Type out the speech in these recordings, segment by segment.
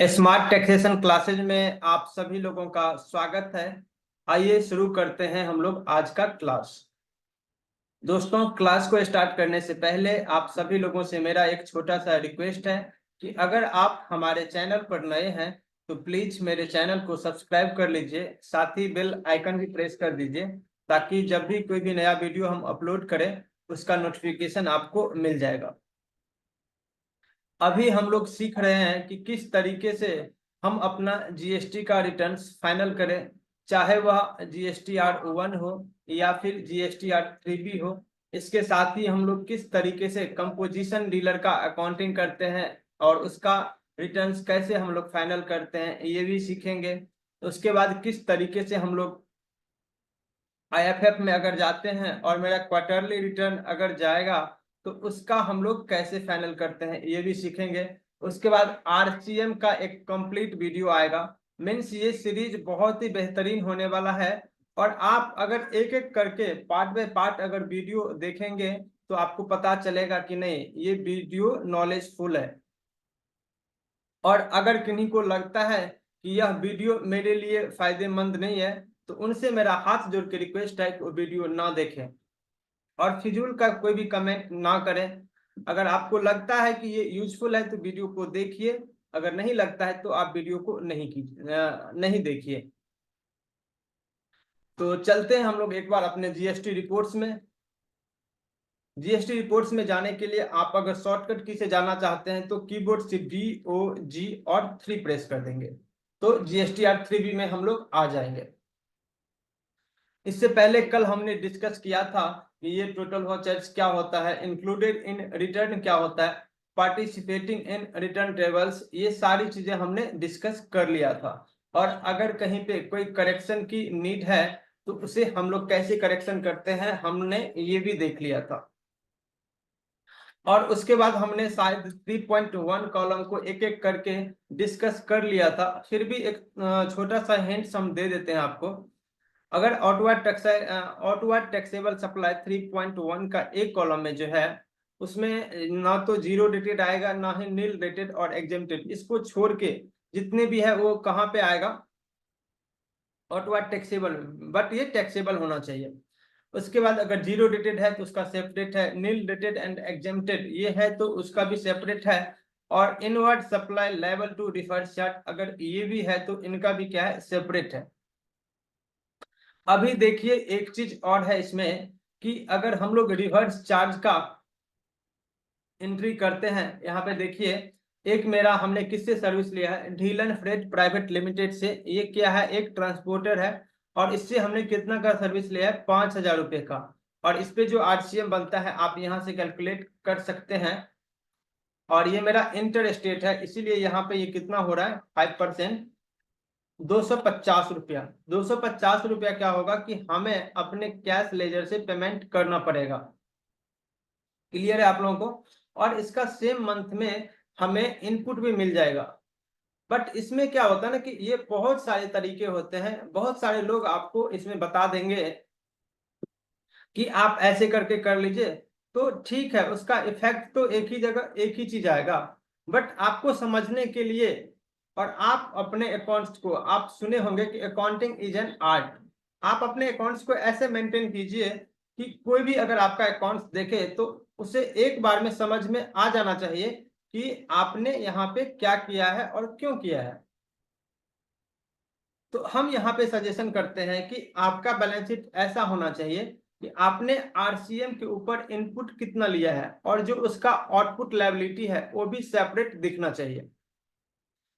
Smart taxation classes में आप सभी लोगों का स्वागत है। आइए शुरू करते हैं हम लोग आज का क्लास। दोस्तों, क्लास को स्टार्ट करने से पहले आप सभी लोगों से मेरा एक छोटा सा रिक्वेस्ट है कि अगर आप हमारे चैनल पर नए हैं तो प्लीज मेरे चैनल को सब्सक्राइब कर लीजिए, साथ ही बेल आइकन भी प्रेस कर दीजिए ताकि जब भी कोई भी नया वीडियो हम अपलोड करें उसका नोटिफिकेशन आपको मिल जाएगा। अभी हम लोग सीख रहे हैं कि किस तरीके से हम अपना जीएसटी का रिटर्न्स फाइनल करें, चाहे वह GSTR 1 हो या फिर GSTR 3B हो। इसके साथ ही हम लोग किस तरीके से कंपोजिशन डीलर का अकाउंटिंग करते हैं और उसका रिटर्न्स कैसे हम लोग फाइनल करते हैं ये भी सीखेंगे। उसके बाद किस तरीके से हम लोग IFF में अगर जाते हैं और मेरा क्वार्टरली रिटर्न अगर जाएगा तो उसका हम लोग कैसे फाइनल करते हैं ये भी सीखेंगे। उसके बाद RCM का एक कंप्लीट वीडियो आएगा। मीन्स ये सीरीज बहुत ही बेहतरीन होने वाला है और आप अगर एक एक करके पार्ट बाय पार्ट अगर वीडियो देखेंगे तो आपको पता चलेगा कि नहीं ये वीडियो नॉलेजफुल है। और अगर किन्हीं को लगता है कि यह वीडियो मेरे लिए फायदेमंद नहीं है तो उनसे मेरा हाथ जोड़ के रिक्वेस्ट है कि वो वीडियो ना देखें और फिजूल का कोई भी कमेंट ना करें। अगर आपको लगता है कि ये यूजफुल है तो वीडियो को देखिए, अगर नहीं लगता है तो आप वीडियो को नहीं देखिए। तो चलते हैं हम लोग एक बार अपने जीएसटी रिपोर्ट्स में। जीएसटी रिपोर्ट्स में जाने के लिए आप अगर शॉर्टकट की से जाना चाहते हैं तो कीबोर्ड से DOG और 3 प्रेस कर देंगे तो GSTR 3B में हम लोग आ जाएंगे। इससे पहले कल हमने डिस्कस किया था कि ये टोटल वाचर्स क्या होता है, इंक्लूडेड इन रिटर्न क्या होता है, पार्टिसिपेटिंग इन रिटर्न टेबल्स, ये सारी चीजें हमने डिस्कस कर लिया था। और अगर कहीं पे कोई करेक्शन की नीड है तो उसे हम लोग कैसे करेक्शन करते हैं हमने ये भी देख लिया था। और उसके बाद हमने शायद 3.1 कॉलम को एक एक करके डिस्कस कर लिया था। फिर भी एक छोटा सा हिंट्स हम दे देते हैं आपको। अगर आउटवर्ड टैक्सेबल सप्लाई 3.1 का एक कॉलम में जो है उसमें ना तो जीरो रेटेड आएगा ना ही नील रेटेड और एग्जेम्प्टेड, इसको छोड़ के जितने भी है वो कहाँ पे आएगा, आउटवर्ड टैक्सेबल, बट ये टैक्सेबल होना चाहिए। उसके बाद अगर जीरो रेटेड है तो उसका सेपरेट है, नील रेटेड एंड एग्जेम्प्टेड ये है तो उसका भी सेपरेट है, और inward supply level to refer chart अगर ये भी है तो इनका भी क्या है, सेपरेट है। अभी देखिए एक चीज और है इसमें कि अगर हम लोग रिवर्स चार्ज का एंट्री करते हैं, यहाँ पे देखिए एक मेरा हमने किससे सर्विस लिया है, ढीलन फ्रेट प्राइवेट लिमिटेड से। ये क्या है, एक ट्रांसपोर्टर है और इससे हमने कितना का सर्विस लिया है, 5,000 रुपये का। और इस पे जो RCM बनता है आप यहाँ से कैलकुलेट कर सकते हैं। और ये मेरा इंटर स्टेट है इसीलिए यहाँ पे ये कितना हो रहा है, 5%, 250 रुपया। 250 रुपया क्या होगा कि हमें अपने कैश लेजर से पेमेंट करना पड़ेगा। क्लियर है आप लोगों को? और इसका सेम मंथ में हमें इनपुट भी मिल जाएगा। बट इसमें क्या होता है ना कि ये बहुत सारे तरीके होते हैं, बहुत सारे लोग आपको इसमें बता देंगे कि आप ऐसे करके कर लीजिए तो ठीक है, उसका इफेक्ट तो एक ही जगह एक ही चीज आएगा। बट आपको समझने के लिए, और आप अपने अकाउंट्स को, आप सुने होंगे कि अकाउंटिंग इज एन आर्ट, आप अपने अकाउंट्स को ऐसे मेंटेन कीजिए कि कोई भी अगर आपका अकाउंट्स देखे तो उसे एक बार में समझ में आ जाना चाहिए कि आपने यहाँ पे क्या किया है और क्यों किया है। तो हम यहाँ पे सजेशन करते हैं कि आपका बैलेंस शीट ऐसा होना चाहिए कि आपने RCM के ऊपर इनपुट कितना लिया है और जो उसका आउटपुट लायबिलिटी है वो भी सेपरेट दिखना चाहिए।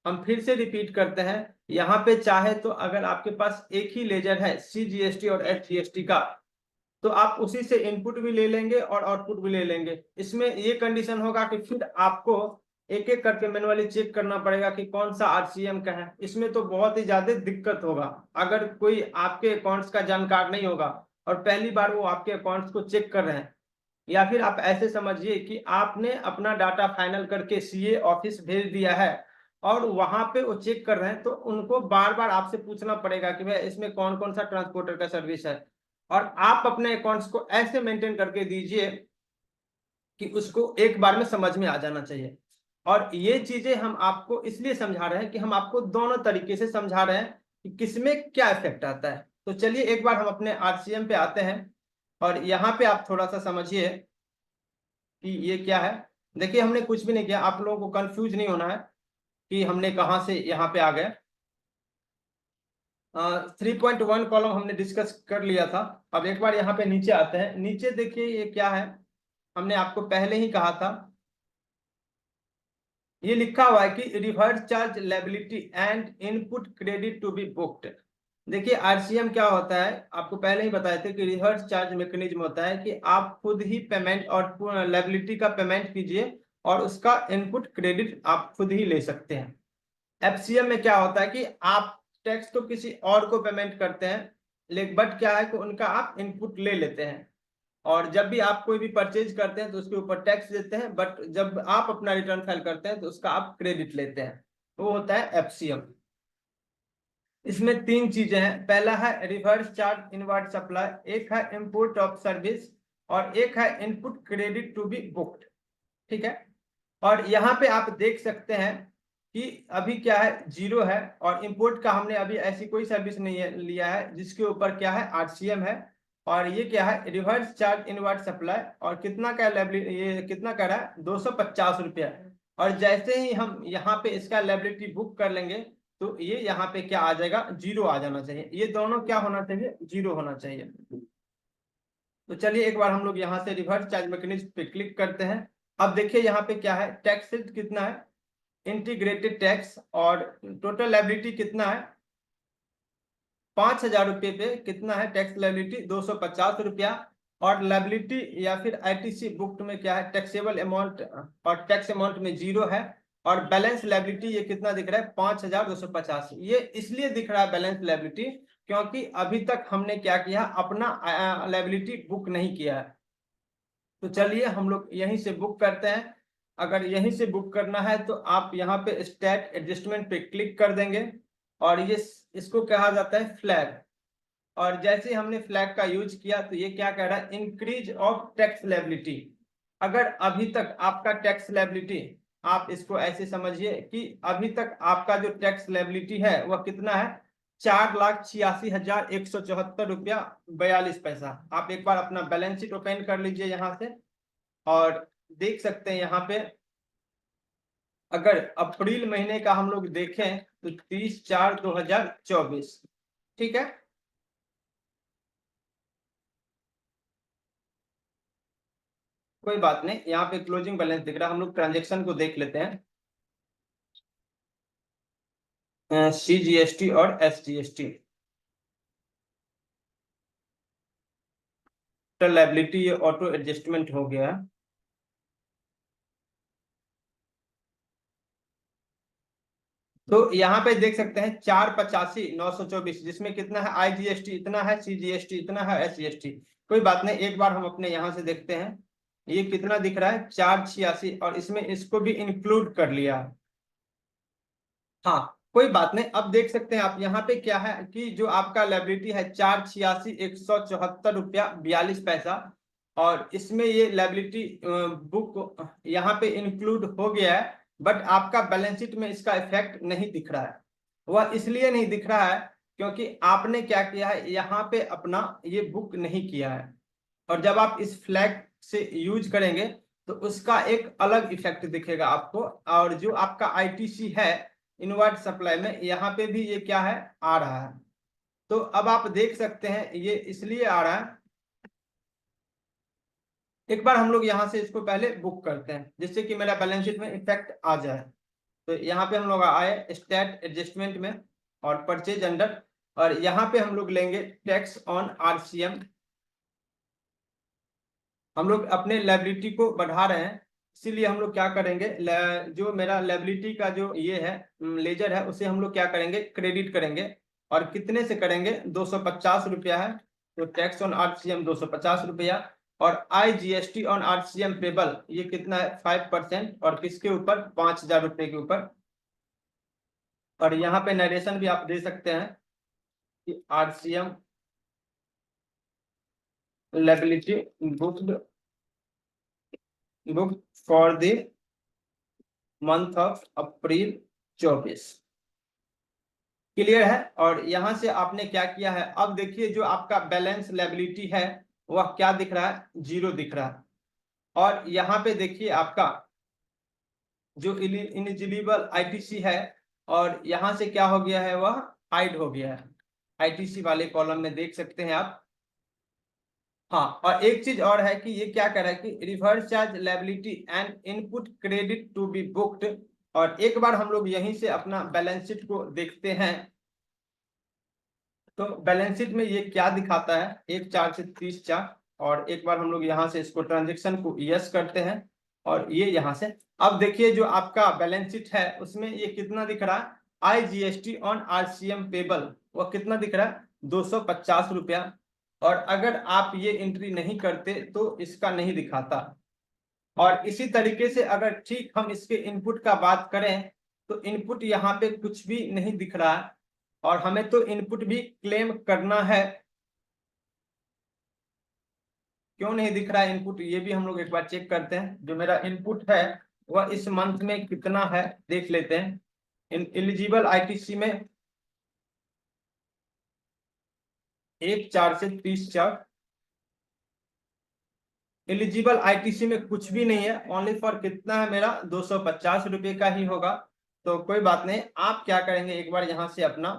हम फिर से रिपीट करते हैं, यहाँ पे चाहे तो अगर आपके पास एक ही लेजर है CGST और SGST का तो आप उसी से इनपुट भी ले लेंगे और आउटपुट भी ले लेंगे। इसमें ये कंडीशन होगा कि फिर आपको एक एक करके मैनुअली चेक करना पड़ेगा कि कौन सा RCM का है। इसमें तो बहुत ही ज्यादा दिक्कत होगा अगर कोई आपके अकाउंट्स का जानकार नहीं होगा और पहली बार वो आपके अकाउंट्स को चेक कर रहे हैं। या फिर आप ऐसे समझिए कि आपने अपना डाटा फाइनल करके CA ऑफिस भेज दिया है और वहां पे वो चेक कर रहे हैं तो उनको बार बार आपसे पूछना पड़ेगा कि भाई इसमें कौन कौन सा ट्रांसपोर्टर का सर्विस है। और आप अपने अकाउंट्स को ऐसे मेंटेन करके दीजिए कि उसको एक बार में समझ में आ जाना चाहिए। और ये चीजें हम आपको इसलिए समझा रहे हैं कि हम आपको दोनों तरीके से समझा रहे हैं कि किसमें क्या इफेक्ट आता है। तो चलिए एक बार हम अपने आरसीएम पे आते हैं और यहाँ पे आप थोड़ा सा समझिए कि ये क्या है। देखिए हमने कुछ भी नहीं किया, आप लोगों को कंफ्यूज नहीं होना है कि हमने कहाँ से यहाँ पे आ गए। 3.1 कॉलम हमने डिस्कस कर लिया था। अब एक बार यहाँ पे नीचे आते हैं। नीचे देखिए ये क्या है, हमने आपको पहले ही कहा था, ये लिखा हुआ है कि reverse charge liability and input credit to be booked. देखिए आरसीएम क्या होता है, आपको पहले ही बताए थे कि रिवर्स चार्ज मैकेनिज्म होता है कि आप खुद ही पेमेंट और लायबिलिटी का पेमेंट कीजिए और उसका इनपुट क्रेडिट आप खुद ही ले सकते हैं। एफसीएम में क्या होता है कि आप टैक्स तो किसी और को पेमेंट करते हैं, लेकिन बट क्या है कि उनका आप इनपुट ले लेते हैं। और जब भी आप कोई भी परचेज करते हैं तो उसके ऊपर टैक्स देते हैं, बट जब आप अपना रिटर्न फाइल करते हैं तो उसका आप क्रेडिट लेते हैं। वो होता है एफसीएम। इसमें तीन चीजें हैं। पहला है रिवर्स चार्ज इनवर्ट सप्लाई, एक है इम्पोर्ट ऑफ सर्विस और एक है input credit to be booked. ठीक है। और यहाँ पे आप देख सकते हैं कि अभी क्या है, जीरो है। और इंपोर्ट का हमने अभी ऐसी कोई सर्विस नहीं लिया है जिसके ऊपर क्या है आरसीएम है। और ये क्या है रिवर्स चार्ज इनवर्ट सप्लाई, और कितना का लायबिलिटी, ये कितना का रहा है 250 रुपया। और जैसे ही हम यहाँ पे इसका लायबिलिटी बुक कर लेंगे तो ये यहाँ पे क्या आ जाएगा, जीरो आ जाना चाहिए। ये दोनों क्या होना चाहिए, जीरो होना चाहिए। तो चलिए एक बार हम लोग यहाँ से रिवर्स चार्ज मैकेनिज्म पे क्लिक करते हैं। अब देखिए यहाँ पे क्या है, टैक्स रेट कितना है, इंटीग्रेटेड टैक्स, और टोटल लायबिलिटी कितना है 5,000 रुपये पे कितना है टैक्स लायबिलिटी 250 रुपया। और लायबिलिटी या फिर आईटीसी बुक्ड में क्या है टैक्सेबल अमाउंट, और टैक्स अमाउंट में जीरो है। और बैलेंस लायबिलिटी ये कितना दिख रहा है 5,250। ये इसलिए दिख रहा है बैलेंस लायबिलिटी क्योंकि अभी तक हमने क्या किया, अपना लायबिलिटी बुक नहीं किया है। तो चलिए हम लोग यहीं से बुक करते हैं। अगर यहीं से बुक करना है तो आप यहाँ पे स्टैट एडजस्टमेंट पे क्लिक कर देंगे और ये इसको कहा जाता है फ्लैग। और जैसे ही हमने फ्लैग का यूज किया तो ये क्या कह रहा है, इंक्रीज ऑफ टैक्स लायबिलिटी। अगर अभी तक आपका टैक्स लायबिलिटी, आप इसको ऐसे समझिए कि अभी तक आपका जो टैक्स लायबिलिटी है वह कितना है 4,86,174 रुपया 42 पैसा। आप एक बार अपना बैलेंस शीट ओपन कर लीजिए यहाँ से और देख सकते हैं यहाँ पे, अगर अप्रैल महीने का हम लोग देखें तो 30/4/2024। ठीक है। कोई बात नहीं, यहाँ पे क्लोजिंग बैलेंस दिख रहा है, हम लोग ट्रांजेक्शन को देख लेते हैं, सीजीएसटी और एसजीएसटी। तो लायबिलिटी ये ऑटो एडजस्टमेंट हो गया है। तो यहाँ पे देख सकते हैं 4,85,924, जिसमें कितना है आईजीएसटी इतना है, सीजीएसटी इतना है, एसजीएसटी। कोई बात नहीं, एक बार हम अपने यहाँ से देखते हैं ये कितना दिख रहा है 4,86, और इसमें इसको भी इंक्लूड कर लिया। हाँ कोई बात नहीं, अब देख सकते हैं आप यहाँ पे क्या है कि जो आपका लायबिलिटी है 4,86,174 रुपया 42 पैसा, और इसमें ये लायबिलिटी बुक यहाँ पे इंक्लूड हो गया है। बट आपका बैलेंस शीट में इसका इफेक्ट नहीं दिख रहा है। वह इसलिए नहीं दिख रहा है क्योंकि आपने क्या किया है, यहाँ पे अपना ये बुक नहीं किया है। और जब आप इस फ्लैग से यूज करेंगे तो उसका एक अलग इफेक्ट दिखेगा आपको। और जो आपका आईटीसी है इनवर्ट सप्लाई में, यहाँ पे भी ये क्या है आ रहा है। तो अब आप देख सकते हैं ये इसलिए आ रहा है। एक बार हम लोग यहाँ से इसको पहले बुक करते हैं जिससे कि मेरा बैलेंस शीट में इफेक्ट आ जाए। तो यहाँ पे हम लोग आए स्टैट एडजस्टमेंट में और परचेज अंडर, और यहाँ पे हम लोग लेंगे टैक्स ऑन आरसीएम। हम लोग अपने लायबिलिटी को बढ़ा रहे हैं, इसीलिए हम लोग क्या करेंगे, जो मेरा लायबिलिटी का जो ये है लेजर है उसे हम लोग क्या करेंगे क्रेडिट करेंगे। और कितने से करेंगे 250 रुपया है, तो टैक्स ऑन आरसीएम 250 रुपया। और आईजीएसटी ऑन आरसीएम पेबल ये कितना है 5%, और किसके ऊपर 5,000 रुपये के ऊपर। और यहाँ पे नरेशन भी आप दे सकते हैं कि RCM liability booked book for the month of April 24। Clear है। और यहां से आपने क्या किया है, अब देखिए जो आपका बैलेंस लायबिलिटी है वह क्या दिख रहा है, 0 दिख रहा है। और यहाँ पे देखिए आपका जो इलिजिबल आईटीसी है, और यहाँ से क्या हो गया है, वह हाइड हो गया है। आईटीसी वाले कॉलम में देख सकते हैं आप। हाँ, और एक चीज और है कि ये क्या कर रहा है कि reverse charge liability and input credit to be booked. और एक बार हम लोग यहीं से अपना बैलेंस शीट को देखते हैं, तो बैलेंस शीट में ये क्या दिखाता है, 1/4 से 30/4। और एक बार हम लोग यहाँ से इसको ट्रांजेक्शन को यस करते हैं, और ये यहाँ से अब देखिए जो आपका बैलेंस शीट है उसमें ये कितना दिख रहा है, IGST ऑन RCM पेबल, वह कितना दिख रहा है, 250 रुपया। और अगर आप ये एंट्री नहीं करते तो इसका नहीं दिखाता। और इसी तरीके से अगर ठीक हम इसके इनपुट का बात करें, तो इनपुट यहाँ पे कुछ भी नहीं दिख रहा है, और हमें तो इनपुट भी क्लेम करना है। क्यों नहीं दिख रहा है इनपुट, ये भी हम लोग एक बार चेक करते हैं। जो मेरा इनपुट है वह इस मंथ में कितना है देख लेते हैं। इन एलिजिबल आईटीसी में 1/4 से 30/4। एलिजिबल आईटीसी में कुछ भी नहीं है, ओनली फॉर कितना है मेरा, 250 रुपये का ही होगा। तो कोई बात नहीं, आप क्या करेंगे, एक बार यहाँ से अपना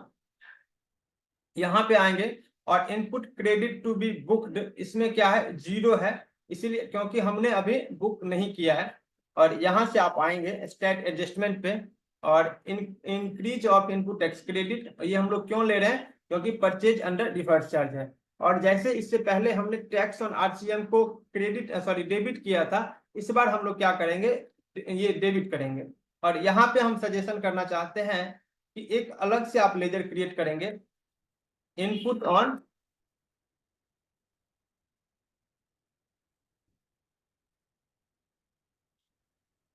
यहाँ पे आएंगे, और input credit to be booked इसमें क्या है, 0 है, इसीलिए क्योंकि हमने अभी बुक नहीं किया है। और यहाँ से आप आएंगे स्टेट एडजस्टमेंट पे, और increase of input tax credit, ये हम लोग क्यों ले रहे हैं, क्योंकि परचेज अंडर डिफर्ड चार्ज है। और जैसे इससे पहले हमने टैक्स ऑन आरसीएम को क्रेडिट सॉरी डेबिट किया था, इस बार हम लोग क्या करेंगे, ये डेबिट करेंगे। और यहाँ पे हम सजेशन करना चाहते हैं कि एक अलग से आप लेजर क्रिएट करेंगे, input on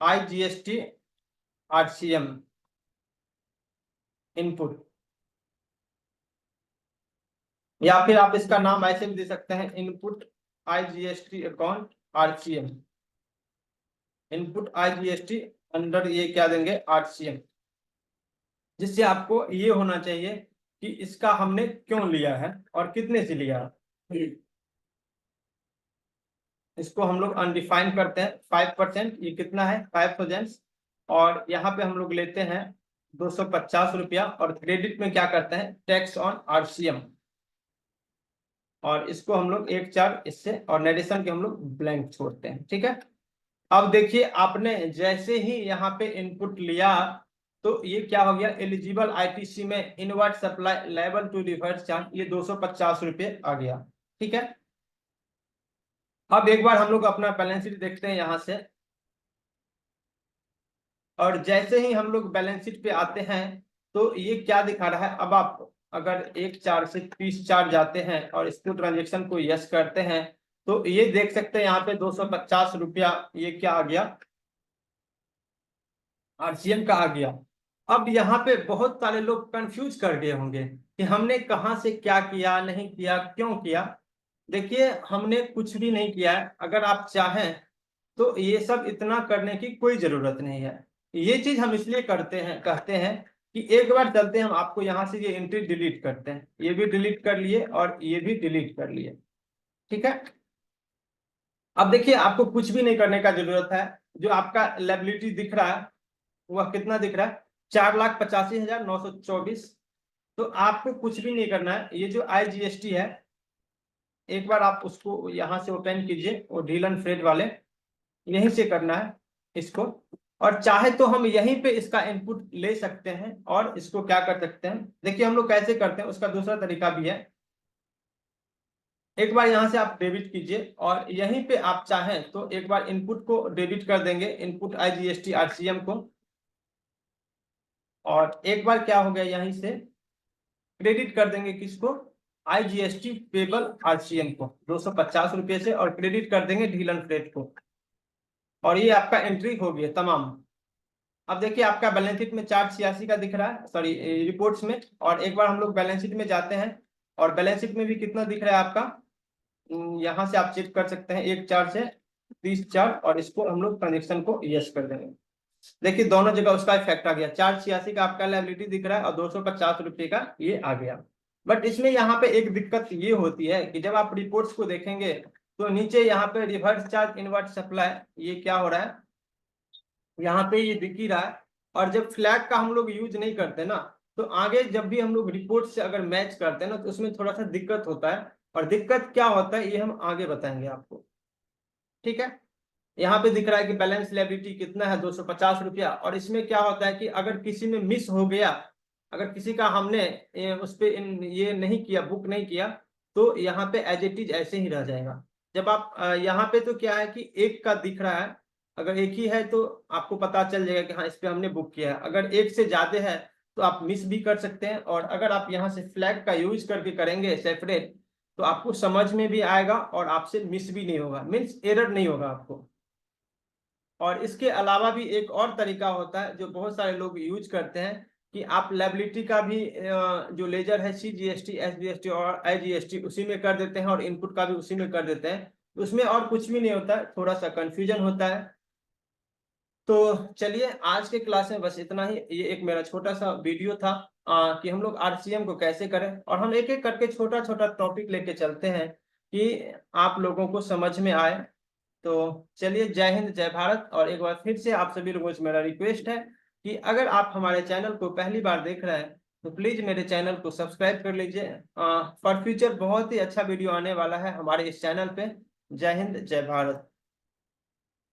IGST RCM input, या फिर आप इसका नाम ऐसे भी दे सकते हैं, input IGST account RCM, input IGST under ये क्या देंगे, RCM। जिससे आपको ये होना चाहिए कि इसका हमने क्यों लिया है और कितने से लिया है। इसको हम लोग अनडिफाइन करते हैं, 5%, ये कितना है, 5,000। और यहाँ पे हम लोग लेते हैं 250 रुपया, और क्रेडिट में क्या करते हैं, टैक्स ऑन RCM। और इसको हम लोग 1/4 इससे, और नरेशन के हम लोग ब्लैंक छोड़ते हैं, ठीक है। अब देखिए आपने जैसे ही यहाँ पे इनपुट लिया, तो ये क्या हो गया, एलिजिबल आईटीसी में inverted supply level to reverse charge, ये 250 रुपये आ गया, ठीक है। अब एक बार हम लोग अपना बैलेंस शीट देखते हैं यहाँ से, और जैसे ही हम लोग बैलेंस शीट पे आते हैं, तो ये क्या दिखा रहा है, अब आप अगर 1/4 से 30/4 जाते हैं और इसको ट्रांजेक्शन को यस करते हैं, तो ये देख सकते हैं यहाँ पे 250 रुपया ये क्या आ गया, आरसीएम का आ गया। अब यहाँ पे बहुत सारे लोग कंफ्यूज कर गए होंगे कि हमने कहाँ से क्या किया, नहीं किया, क्यों किया। देखिए हमने कुछ भी नहीं किया है, अगर आप चाहें तो ये सब इतना करने की कोई जरूरत नहीं है। ये चीज हम इसलिए करते हैं, कहते हैं कि एक बार चलते हैं हम आपको यहाँ से ये एंट्री डिलीट करते हैं, ये भी डिलीट कर लिए और ये भी डिलीट कर लिए, ठीक है। अब देखिए आपको कुछ भी नहीं करने का जरूरत है। जो आपका लायबिलिटी दिख रहा है वह कितना दिख रहा है, 4,85,924। तो आपको कुछ भी नहीं करना है, ये जो IGST है, एक बार आप उसको यहाँ से ओपन कीजिए, वो डील एंड फ्रेड वाले, यहीं से करना है इसको। और चाहे तो हम यहीं पे इसका इनपुट ले सकते हैं और इसको क्या कर सकते हैं, देखिए हम लोग कैसे करते हैं, उसका दूसरा तरीका भी है। एक बार यहाँ से आप डेबिट कीजिए, और यहीं पे आप चाहें तो एक बार इनपुट को डेबिट कर देंगे, इनपुट IGST RCM को। और एक बार क्या हो गया, यहीं से क्रेडिट कर देंगे किसको, IGST पेबल RCM को 250 रुपये से, और क्रेडिट कर देंगे डील एंड फ्रेड को। और ये आपका एंट्री हो गया तमाम। अब देखिए आपका बैलेंस शीट में 486 का दिख रहा है, सॉरी रिपोर्ट्स में। और एक बार हम लोग बैलेंस शीट में जाते हैं, और बैलेंस शीट में भी कितना दिख रहा है आपका, यहाँ से आप चेक कर सकते हैं, 1/4 से 30/4, और इसको हम लोग ट्रांजेक्शन को यस कर देंगे। देखिए दोनों जगह उसका इफेक्ट आ गया, 486 का आपका लायबिलिटी दिख रहा है और 250 रुपये का ये आ गया। बट इसमें यहाँ पे एक दिक्कत ये होती है कि जब आप रिपोर्ट्स को देखेंगे तो नीचे यहाँ पे रिवर्स चार्ज इनवर्ट सप्लाई ये क्या हो रहा है, यहाँ पे ये दिख ही रहा है। और जब फ्लैग का हम लोग यूज नहीं करते ना, तो आगे जब भी हम लोग रिपोर्ट से अगर मैच करते हैं ना, तो उसमें थोड़ा सा दिक्कत होता है। और दिक्कत क्या होता है ये हम आगे बताएंगे आपको, ठीक है। यहाँ पे दिख रहा है कि बैलेंस लायबिलिटी कितना है, 250 रुपया। और इसमें क्या होता है कि अगर किसी में मिस हो गया, अगर किसी का हमने उस पे ये नहीं किया, बुक नहीं किया, तो यहाँ पे एज इट इज ऐसे ही रह जाएगा। जब आप यहाँ पे तो क्या है कि एक का दिख रहा है, अगर एक ही है तो आपको पता चल जाएगा कि हाँ इस पे हमने बुक किया है। अगर एक से ज्यादा है तो आप मिस भी कर सकते हैं। और अगर आप यहाँ से फ्लैग का यूज करके करेंगे सेपरेट, तो आपको समझ में भी आएगा और आपसे मिस भी नहीं होगा, मीन्स एरर नहीं होगा आपको। और इसके अलावा भी एक और तरीका होता है जो बहुत सारे लोग यूज करते हैं, कि आप लायबिलिटी का भी जो लेजर है CGST, SGST और IGST उसी में कर देते हैं, और इनपुट का भी उसी में कर देते हैं। उसमें और कुछ भी नहीं होता है, थोड़ा सा कंफ्यूजन होता है। तो चलिए आज के क्लास में बस इतना ही। ये एक मेरा छोटा सा वीडियो था कि हम लोग RCM को कैसे करें, और हम एक एक करके छोटा छोटा टॉपिक लेके चलते हैं कि आप लोगों को समझ में आए। तो चलिए, जय हिंद जय भारत। और एक बार फिर से आप सभी लोगों से मेरा रिक्वेस्ट है कि अगर आप हमारे चैनल को पहली बार देख रहे हैं तो प्लीज मेरे चैनल को सब्सक्राइब कर लीजिए। फॉर फ्यूचर बहुत ही अच्छा वीडियो आने वाला है हमारे इस चैनल पे। जय हिंद जय भारत।